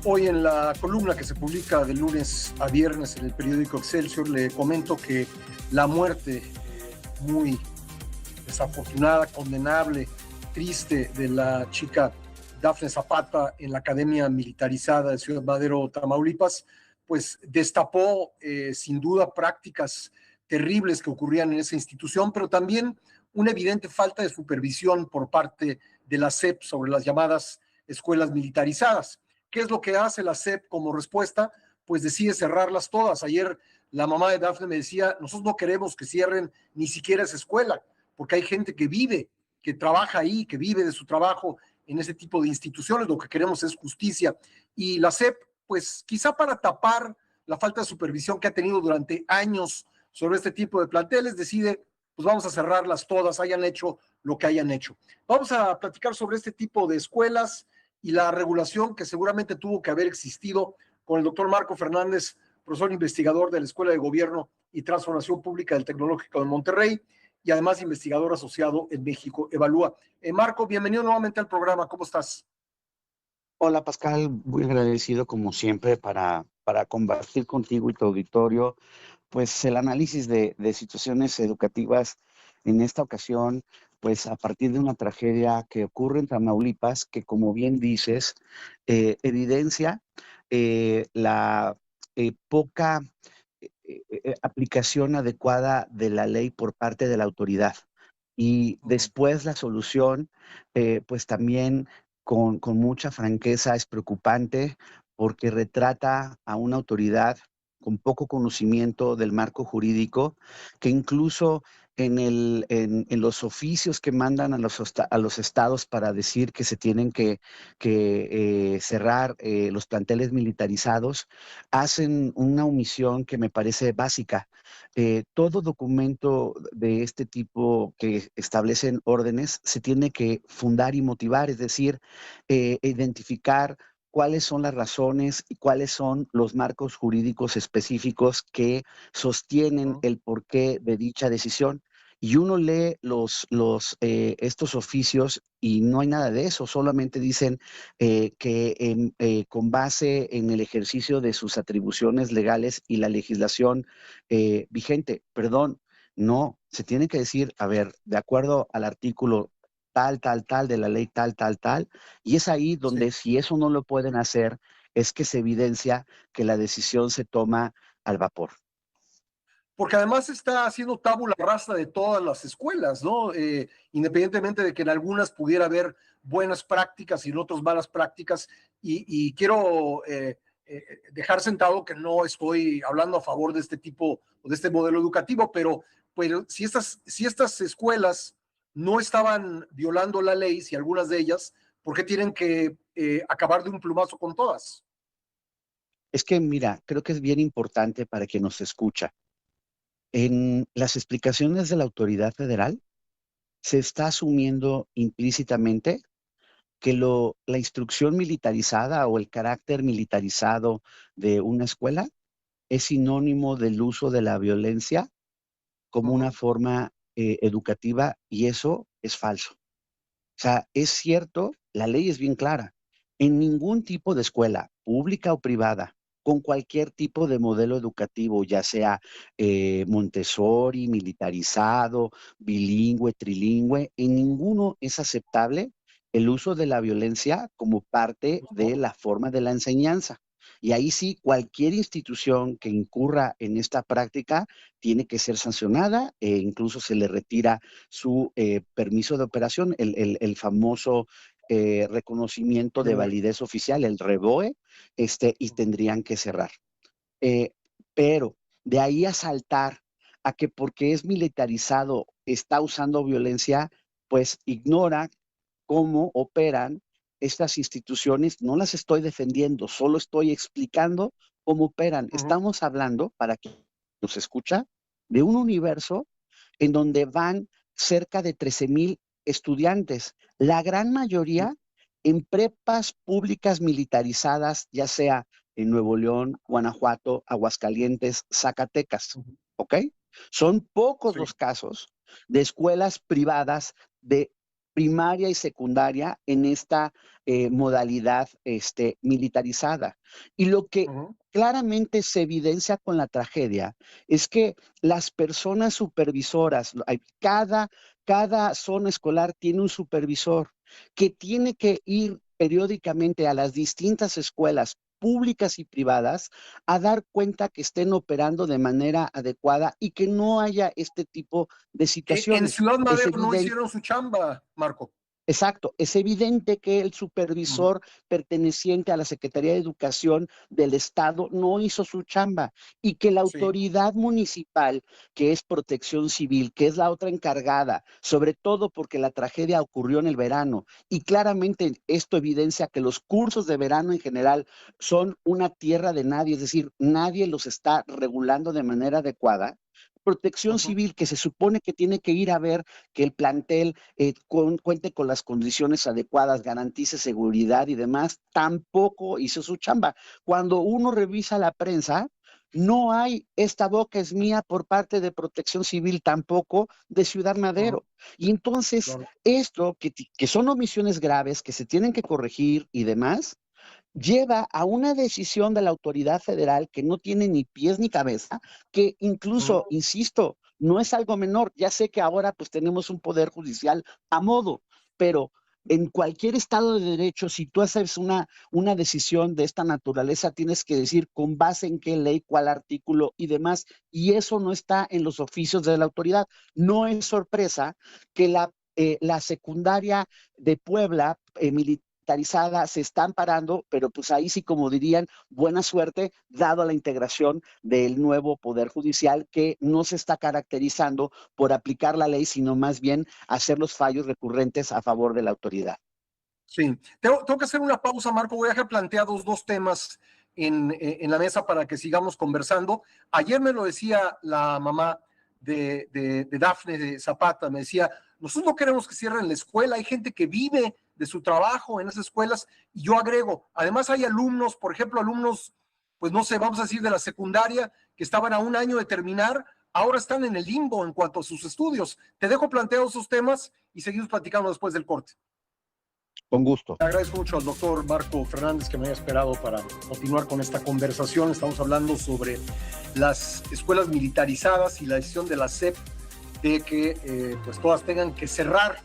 Hoy en la columna que se publica de lunes a viernes en el periódico Excelsior le comento que la muerte muy desafortunada, condenable, triste de la chica Dafne Zapata en la Academia Militarizada de Ciudad Madero, Tamaulipas, pues destapó sin duda prácticas terribles que ocurrían en esa institución, pero también una evidente falta de supervisión por parte de la SEP sobre las llamadas escuelas militarizadas. ¿Qué es lo que hace la SEP como respuesta? Pues decide cerrarlas todas. Ayer la mamá de Dafne me decía, nosotros no queremos que cierren ni siquiera esa escuela, porque hay gente que vive, que trabaja ahí, que vive de su trabajo en ese tipo de instituciones, lo que queremos es justicia. Y la SEP, pues quizá para tapar la falta de supervisión que ha tenido durante años sobre este tipo de planteles, decide, pues vamos a cerrarlas todas, hayan hecho lo que hayan hecho. Vamos a platicar sobre este tipo de escuelas y la regulación que seguramente tuvo que haber existido con el doctor Marco Fernández, profesor investigador de la Escuela de Gobierno y Transformación Pública del Tecnológico de Monterrey y además investigador asociado en México Evalúa. Marco, bienvenido nuevamente al programa, ¿cómo estás? Hola Pascal, muy agradecido como siempre para compartir contigo y tu auditorio, pues el análisis de situaciones educativas en esta ocasión, pues a partir de una tragedia que ocurre en Tamaulipas, que como bien dices, evidencia la poca aplicación adecuada de la ley por parte de la autoridad. Y después la solución, pues también con mucha franqueza es preocupante porque retrata a una autoridad con poco conocimiento del marco jurídico, que incluso en los oficios que mandan a los estados para decir que se tienen que cerrar los planteles militarizados, hacen una omisión que me parece básica. Todo documento de este tipo que establecen órdenes se tiene que fundar y motivar, es decir, identificar cuáles son las razones y cuáles son los marcos jurídicos específicos que sostienen el porqué de dicha decisión. Y uno lee estos oficios y no hay nada de eso, solamente dicen con base en el ejercicio de sus atribuciones legales y la legislación vigente. Perdón, no, se tiene que decir, a ver, de acuerdo al artículo tal de la ley tal, y es ahí Sí. donde si eso no lo pueden hacer, es que se evidencia que la decisión se toma al vapor. Porque además está haciendo tabula rasa de todas las escuelas, ¿no? Independientemente de que en algunas pudiera haber buenas prácticas y en otras malas prácticas, y quiero dejar sentado que no estoy hablando a favor de este tipo o de este modelo educativo, pero si estas escuelas no estaban violando la ley, si algunas de ellas, ¿por qué tienen que acabar de un plumazo con todas? Es que, mira, creo que es bien importante para quien nos escucha. En las explicaciones de la autoridad federal se está asumiendo implícitamente que la instrucción militarizada o el carácter militarizado de una escuela es sinónimo del uso de la violencia como una forma educativa, y eso es falso. O sea, es cierto, la ley es bien clara. En ningún tipo de escuela, pública o privada, con cualquier tipo de modelo educativo, ya sea Montessori, militarizado, bilingüe, trilingüe, en ninguno es aceptable el uso de la violencia como parte de la forma de la enseñanza. Y ahí sí, cualquier institución que incurra en esta práctica tiene que ser sancionada e incluso se le retira su permiso de operación, el famoso reconocimiento de validez oficial, el REVOE, y tendrían que cerrar. Eh, pero de ahí a saltar a que porque es militarizado está usando violencia, pues ignora cómo operan estas instituciones. No las estoy defendiendo, solo estoy explicando cómo operan. Estamos hablando, para quien nos escucha, de un universo en donde van cerca de 13,000 estudiantes, la gran mayoría en prepas públicas militarizadas, ya sea en Nuevo León, Guanajuato, Aguascalientes, Zacatecas, ¿ok? Son pocos Sí. los casos de escuelas privadas de primaria y secundaria en esta modalidad militarizada. Y lo que Ujú. claramente se evidencia con la tragedia es que las personas supervisoras, cada zona escolar tiene un supervisor que tiene que ir periódicamente a las distintas escuelas públicas y privadas a dar cuenta que estén operando de manera adecuada y que no haya este tipo de En situaciones. Ciudad Es Madero no evidente. hicieron su chamba, Marco. Exacto, es evidente que el Ujú, supervisor perteneciente a la Secretaría de Educación del Estado no hizo su chamba y que la sí. autoridad municipal, que es Protección Civil, que es la otra encargada, sobre todo porque la tragedia ocurrió en el verano y claramente esto evidencia que los cursos de verano en general son una tierra de nadie, es decir, nadie los está regulando de manera adecuada. Protección Ujú. Civil, que se supone que tiene que ir a ver que el plantel cuente con las condiciones adecuadas, garantice seguridad y demás, tampoco hizo su chamba. Cuando uno revisa la prensa, no hay esta boca es mía por parte de Protección Civil, tampoco de Ciudad Ujú, Madero. Y entonces, claro. esto que son omisiones graves, que se tienen que corregir y demás, lleva a una decisión de la autoridad federal que no tiene ni pies ni cabeza, que incluso, Ujú. insisto, no es algo menor. Ya sé que ahora pues tenemos un poder judicial a modo, pero en cualquier estado de derecho, si tú haces una decisión de esta naturaleza, tienes que decir con base en qué ley, cuál artículo y demás, y eso no está en los oficios de la autoridad. No es sorpresa que la secundaria de Puebla, militarizada, se están parando, pero pues ahí sí, como dirían, buena suerte, dado la integración del nuevo Poder Judicial, que no se está caracterizando por aplicar la ley, sino más bien hacer los fallos recurrentes a favor de la autoridad. Sí, tengo que hacer una pausa, Marco. Voy a dejar planteados dos temas en la mesa para que sigamos conversando. Ayer me lo decía la mamá de Dafne de Zapata, me decía, nosotros no queremos que cierren la escuela, hay gente que vive de su trabajo en esas escuelas, y yo agrego, además hay alumnos, por ejemplo, alumnos, pues no sé, vamos a decir de la secundaria, que estaban a un año de terminar, ahora están en el limbo en cuanto a sus estudios. Te dejo planteados esos temas y seguimos platicando después del corte. Con gusto. Le agradezco mucho al doctor Marco Fernández que me haya esperado para continuar con esta conversación. Estamos hablando sobre las escuelas militarizadas y la decisión de la SEP de que pues todas tengan que cerrar.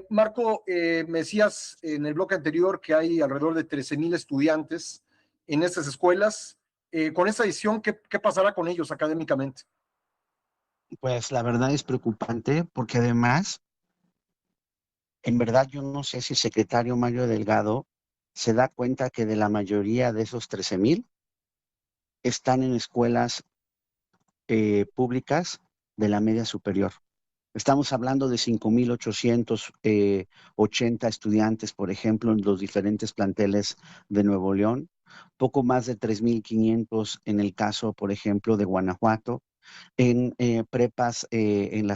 Marco, me decías en el bloque anterior que hay alrededor de 13,000 estudiantes en estas escuelas. Con esta decisión, ¿qué pasará con ellos académicamente? Pues la verdad es preocupante porque además, en verdad yo no sé si el secretario Mario Delgado se da cuenta que de la mayoría de esos 13,000 están en escuelas públicas de la media superior. Estamos hablando de 5,880 estudiantes, por ejemplo, en los diferentes planteles de Nuevo León, poco más de 3,500 en el caso, por ejemplo, de Guanajuato, en prepas, en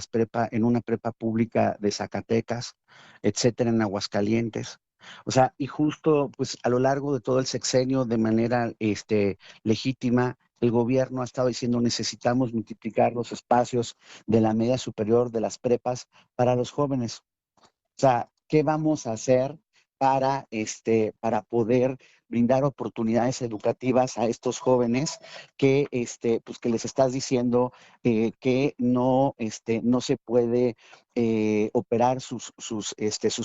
una prepa pública de Zacatecas, etcétera, en Aguascalientes. O sea, y justo pues a lo largo de todo el sexenio, de manera legítima, el gobierno ha estado diciendo necesitamos multiplicar los espacios de la media superior de las prepas para los jóvenes. O sea, ¿qué vamos a hacer para poder brindar oportunidades educativas a estos jóvenes pues que les estás diciendo que no se puede operar sus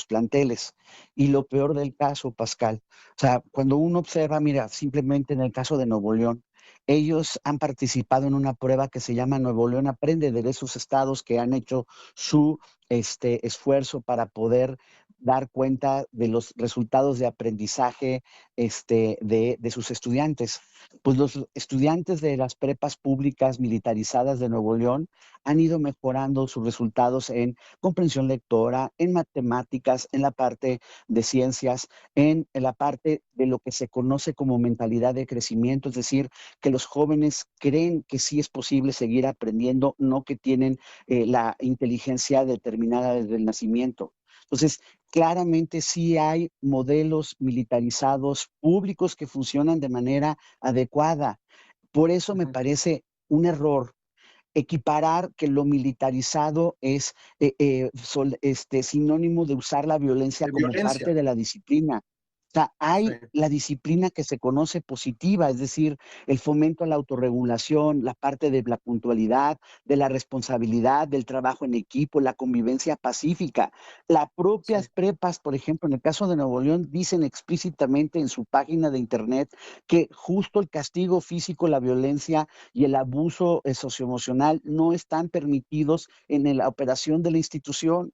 planteles? Y lo peor del caso, Pascal, o sea, cuando uno observa, mira, simplemente en el caso de Nuevo León, ellos han participado en una prueba que se llama Nuevo León Aprende, de esos estados que han hecho su esfuerzo para poder dar cuenta de los resultados de aprendizaje de sus estudiantes. Pues los estudiantes de las prepas públicas militarizadas de Nuevo León han ido mejorando sus resultados en comprensión lectora, en matemáticas, en la parte de ciencias, en la parte de lo que se conoce como mentalidad de crecimiento, es decir, que los jóvenes creen que sí es posible seguir aprendiendo, no que tienen la inteligencia determinada desde el nacimiento. Entonces, claramente sí hay modelos militarizados públicos que funcionan de manera adecuada. Por eso me Ujú. parece un error equiparar que lo militarizado es sinónimo de usar la violencia de como violencia. parte de la disciplina. O sea, Sí, hay la disciplina que se conoce positiva, es decir, el fomento a la autorregulación, la parte de la puntualidad, de la responsabilidad, del trabajo en equipo, la convivencia pacífica. Las sí, propias prepas, por ejemplo, en el caso de Nuevo León, dicen explícitamente en su página de internet que justo el castigo físico, la violencia y el abuso socioemocional no están permitidos en la operación de la institución.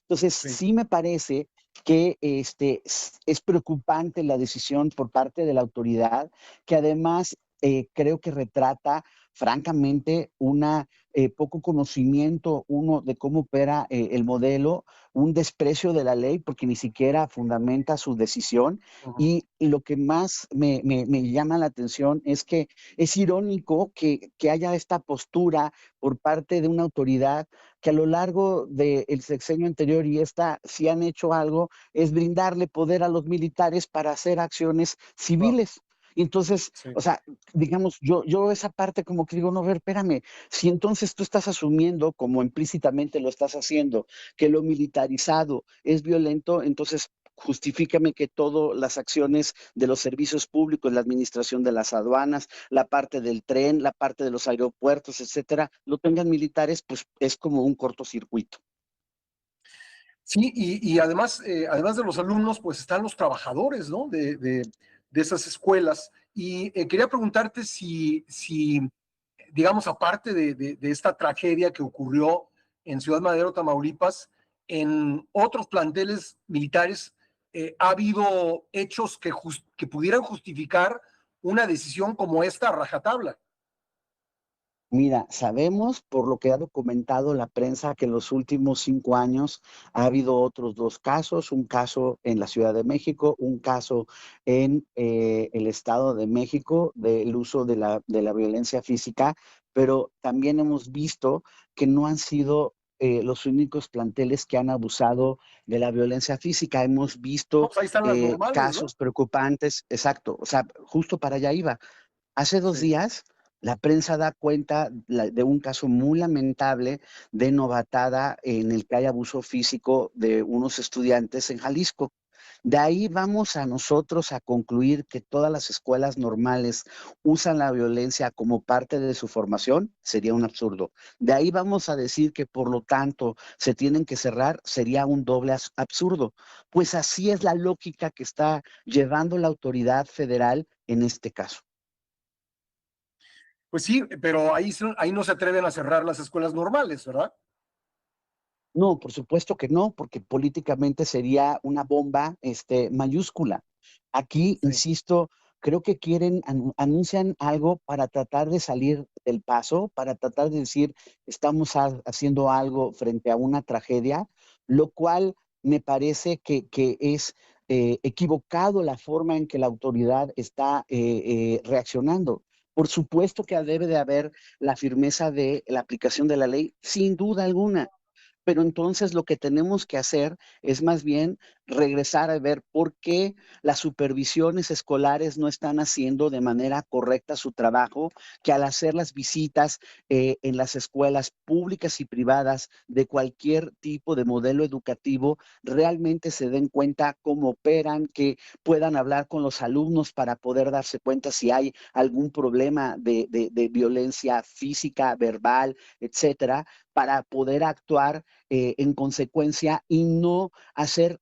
Entonces, sí. sí me parece que es preocupante la decisión por parte de la autoridad, que además creo que retrata francamente una poco conocimiento, uno, de cómo opera el modelo, un desprecio de la ley porque ni siquiera fundamenta su decisión. Ujú. Y lo que más me llama la atención es que es irónico que haya esta postura por parte de una autoridad que a lo largo del sexenio anterior y esta, si han hecho algo, es brindarle poder a los militares para hacer acciones Wow, civiles. Y entonces, sí. o sea, digamos, yo esa parte como que digo, no, a ver, espérame, si entonces tú estás asumiendo, como implícitamente lo estás haciendo, que lo militarizado es violento, entonces justifícame que todas las acciones de los servicios públicos, la administración de las aduanas, la parte del tren, la parte de los aeropuertos, etcétera, lo tengan militares, pues es como un cortocircuito. Sí, y además, además de los alumnos, pues están los trabajadores, ¿no? De esas escuelas. Y quería preguntarte si, digamos, aparte de esta tragedia que ocurrió en Ciudad Madero, Tamaulipas, en otros planteles militares, ha habido hechos que pudieran justificar una decisión como esta a rajatabla. Mira, sabemos por lo que ha documentado la prensa que en los últimos 5 años ha habido otros dos casos, un caso en la Ciudad de México, un caso en el Estado de México del uso de la violencia física, pero también hemos visto que no han sido los únicos planteles que han abusado de la violencia física. Hemos No, visto pues ahí están las normales, ¿no? casos preocupantes, exacto, o sea, justo para allá iba. Hace dos Sí. días, la prensa da cuenta de un caso muy lamentable de novatada en el que hay abuso físico de unos estudiantes en Jalisco. De ahí vamos a nosotros a concluir que todas las escuelas normales usan la violencia como parte de su formación, sería un absurdo. De ahí vamos a decir que por lo tanto se tienen que cerrar, sería un doble absurdo. Pues así es la lógica que está llevando la autoridad federal en este caso. Pues sí, pero ahí no se atreven a cerrar las escuelas normales, ¿verdad? No, por supuesto que no, porque políticamente sería una bomba, mayúscula. Aquí, Sí. insisto, creo que anuncian algo para tratar de salir del paso, para tratar de decir, estamos haciendo algo frente a una tragedia, lo cual me parece que es equivocado la forma en que la autoridad está reaccionando. Por supuesto que debe de haber la firmeza de la aplicación de la ley, sin duda alguna, pero entonces lo que tenemos que hacer es más bien regresar a ver por qué las supervisiones escolares no están haciendo de manera correcta su trabajo, que al hacer las visitas en las escuelas públicas y privadas de cualquier tipo de modelo educativo, realmente se den cuenta cómo operan, que puedan hablar con los alumnos para poder darse cuenta si hay algún problema de violencia física, verbal, etcétera, para poder actuar en consecuencia y no hacer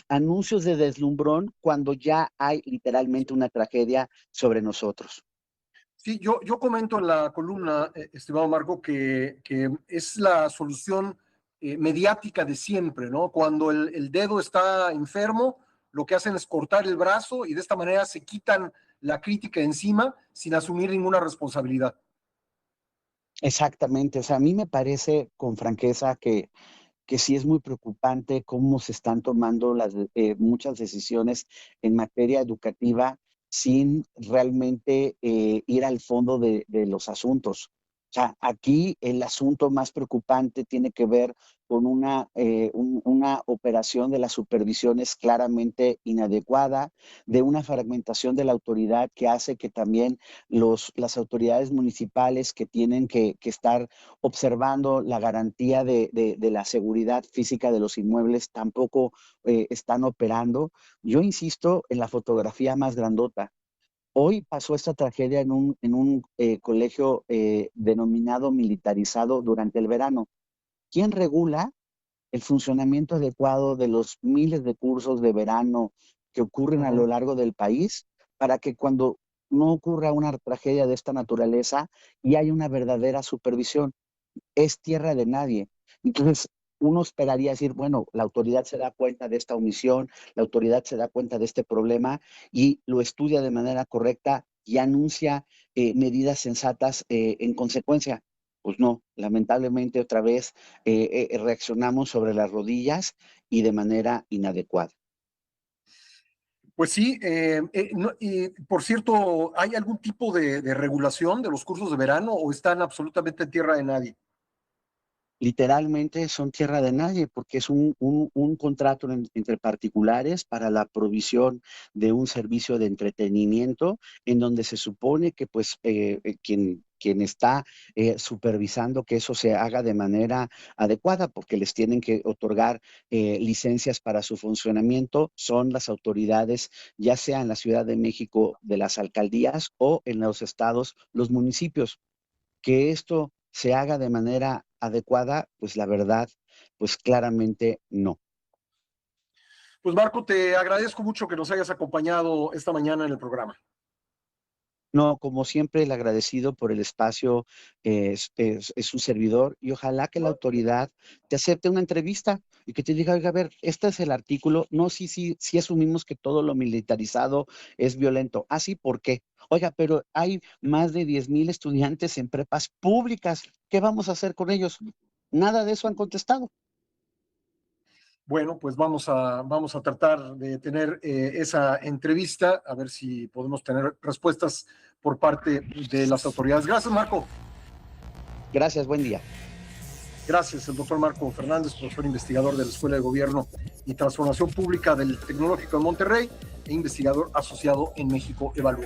anuncios de deslumbrón cuando ya hay literalmente una tragedia sobre nosotros. Sí, yo comento en la columna, estimado Marco, que es la solución mediática de siempre, ¿no? Cuando el dedo está enfermo, lo que hacen es cortar el brazo y de esta manera se quitan la crítica encima sin asumir ninguna responsabilidad. Exactamente, o sea, a mí me parece con franqueza que sí es muy preocupante cómo se están tomando muchas decisiones en materia educativa sin realmente ir al fondo de los asuntos. sea, aquí el asunto más preocupante tiene que ver con una operación de las supervisiones claramente inadecuada, de una fragmentación de la autoridad que hace que también las autoridades municipales que tienen que estar observando la garantía de la seguridad física de los inmuebles tampoco están operando. Yo insisto en la fotografía más grandota. Hoy pasó esta tragedia en un colegio denominado militarizado durante el verano. ¿Quién regula el funcionamiento adecuado de los miles de cursos de verano que ocurren a lo Ujú. largo del país para que cuando no ocurra una tragedia de esta naturaleza y haya una verdadera supervisión? Es tierra de nadie. Entonces, uno esperaría decir, bueno, la autoridad se da cuenta de esta omisión, la autoridad se da cuenta de este problema y lo estudia de manera correcta y anuncia medidas sensatas en consecuencia. Pues no, lamentablemente otra vez reaccionamos sobre las rodillas y de manera inadecuada. Pues sí, y por cierto, ¿hay algún tipo de regulación de los cursos de verano o están absolutamente en tierra de nadie? Literalmente son tierra de nadie porque es un contrato entre particulares para la provisión de un servicio de entretenimiento en donde se supone que pues quien está supervisando que eso se haga de manera adecuada porque les tienen que otorgar licencias para su funcionamiento son las autoridades, ya sea en la Ciudad de México de las alcaldías o en los estados, los municipios. Que esto se haga de manera adecuada, pues la verdad, pues claramente no. Pues Marco, te agradezco mucho que nos hayas acompañado esta mañana en el programa. No, como siempre, el agradecido por el espacio es un servidor y ojalá que la autoridad te acepte una entrevista y que te diga, oiga, a ver, este es el artículo, no, sí, sí, sí asumimos que todo lo militarizado es violento. Ah, sí, ¿por qué? Oiga, pero hay más de 10,000 estudiantes en prepas públicas, ¿qué vamos a hacer con ellos? Nada de eso han contestado. Bueno, pues vamos a tratar de tener esa entrevista, a ver si podemos tener respuestas por parte de las autoridades. Gracias, Marco. Gracias, buen día. Gracias, el doctor Marco Fernández, profesor investigador de la Escuela de Gobierno y Transformación Pública del Tecnológico de Monterrey e investigador asociado en México Evalúa.